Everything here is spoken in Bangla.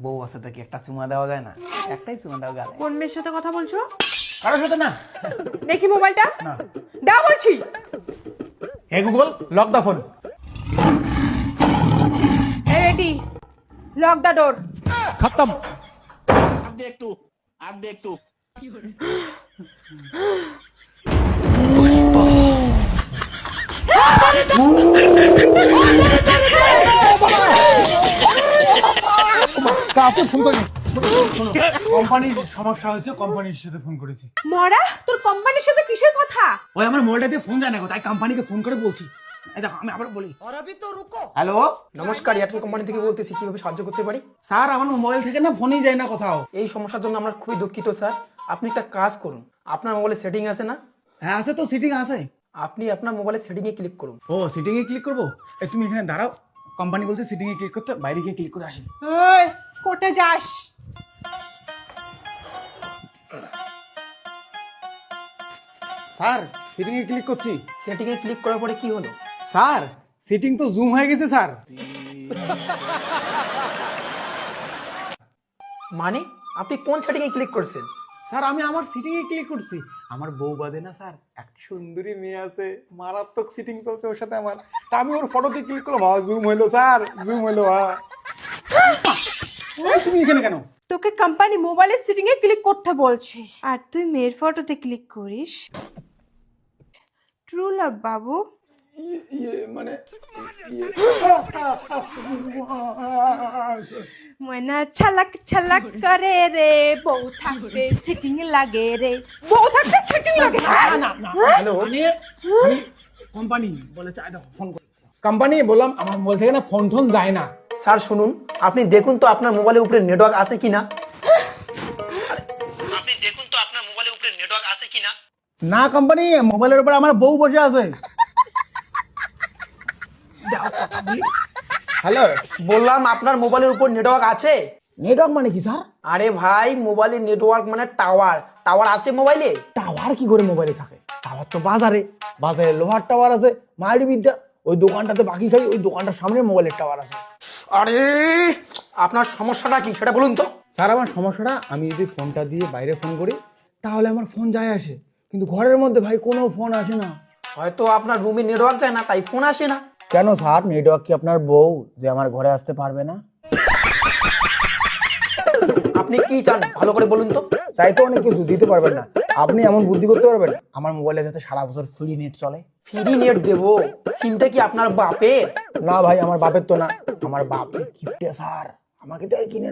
বউ আছে তো কি একটা চুমা দেওয়া যায় না? একটাই চুমা দাও গালে। কোন মেয়ের সাথে কথা বলছো? কারোর সাথে না। দেখি মোবাইলটা। না। দাও বলছি। হে গুগল, লক দা ফোন। রেডি, লক দা ডোর। খতম। आप देख तू কাউকে ফোন করিনি। কোম্পানির সমস্যা হয়েছে, কোম্পানির সাথে ফোন করেছি। মরা, তোর কোম্পানির সাথে কিসের কথা? ওই আমার মোবাইলটা দিয়ে ফোন যায় না, তাই কোম্পানিকে ফোন করে বলছি। এই দেখো আমি আবার বলি। হ্যালো নমস্কার, এয়ারটেল কোম্পানি থেকে বলতেছি, কিভাবে সাহায্য করতে পারি? স্যার, আমার মোবাইল থেকে না ফোনই যায় না কোথাও। এই সমস্যার জন্য আমরা খুবই দুঃখিত স্যার। আপনি একটা কাজ করুন, আপনার মোবাইলে সেটিং আছে না? হ্যাঁ আছে তো, সিটিং আছে। আপনি আপনার মোবাইলে সেটিং এ ক্লিক করুন। ও সিটিং এ ক্লিক করবো? এই তুমি এখানে দাঁড়াও, কোম্পানি বলছে সিটিং এ ক্লিক করতে, বাইরে গিয়ে ক্লিক করে আসি। ওই কোর্টে যাস। স্যার সিটিং এ ক্লিক করছি। সেটিং এ ক্লিক করার পরে কি হলো? স্যার সিটিং তো জুম হয়ে গেছে স্যার। মানে আপনি কোন সেটিং এ ক্লিক করছেন? স্যার আমি আমার সিটিং এ ক্লিক করছি। আমার বউ বাদে না স্যার একটা সুন্দরী মেয়ে আছে, মারাত্মক সিটিং চলছে ওর সাথে আমার। তা আমি ওর ফটোতে ক্লিক করলাম, জুম হইলো স্যার, জুম হইলো। তুমি এখানে কেন? তোকে কোম্পানি মোবাইলের সেটিং এ ক্লিক করতে বলছে, আর তুই মেয়ের ফটোতে ক্লিক করিস। ট্রু লাভ বাবু। মানে ময়না ছলক ছলক করে রে, বউ থাকতে সেটিং লাগে রে, বউ থাকতে সেটিং লাগে। হ্যালো, আমি কোম্পানি বলে চাই দাও, ফোন করে কোম্পানি বললাম আমার মোবাইল থেকে না ফোন টোন যায় না। স্যার শুনুন, আপনি দেখুন তো আপনার মোবাইলের উপরে নেটওয়ার্ক আছে কিনা। আপনি দেখুন তো আপনার মোবাইলের উপরে নেটওয়ার্ক আছে কিনা। না কোম্পানি, মোবাইলের উপর আমার বউ বসে আছে। হ্যালো, বললাম আপনার মোবাইলের উপর নেটওয়ার্ক আছে। নেটওয়ার্ক মানে কি স্যার? আরে ভাই, মোবাইলের নেটওয়ার্ক মানে টাওয়ার। টাওয়ার আছে মোবাইলে? টাওয়ার কি করে মোবাইলে থাকে? টাওয়ার তো বাজারে, বাজারে লোহার টাওয়ার আছে, মায়ের বিদ্যা ওই দোকানটাতে বাকি খাই, ওই দোকানটার সামনে মোবাইলের টাওয়ার আছে। আরে আপনার সমস্যাটা কি সেটা বলুন তো। স্যার আমার সমস্যাটা, আমি যদি ফোনটা দিয়ে বাইরে ফোন করি তাহলে আমার ফোন যায় আসে, কিন্তু ঘরের মধ্যে ভাই কোনো ফোন আসে না। হয়তো আপনার রুমে নেটওয়ার্ক যায় না, তাই ফোন আসে না। কেন স্যার, নেটওয়ার্ক কি আপনার বউ যে আমার ঘরে আসতে পারবে না? আপনি কি চান ভালো করে বলুন তো। তাই তো অনেক কিছু দিতে পারবেন না, আপনি এমন বুদ্ধি করতে পারবেন আমার মোবাইলে যাতে সারা বছর ফ্রি নেট চলে। ফ্রি নেট দেবো? সিমটা কি আপনার বাপের? না ভাই, আমার বাপের তো না, আমার বাপের গিফটে স্যার, আমাকে তো কিনে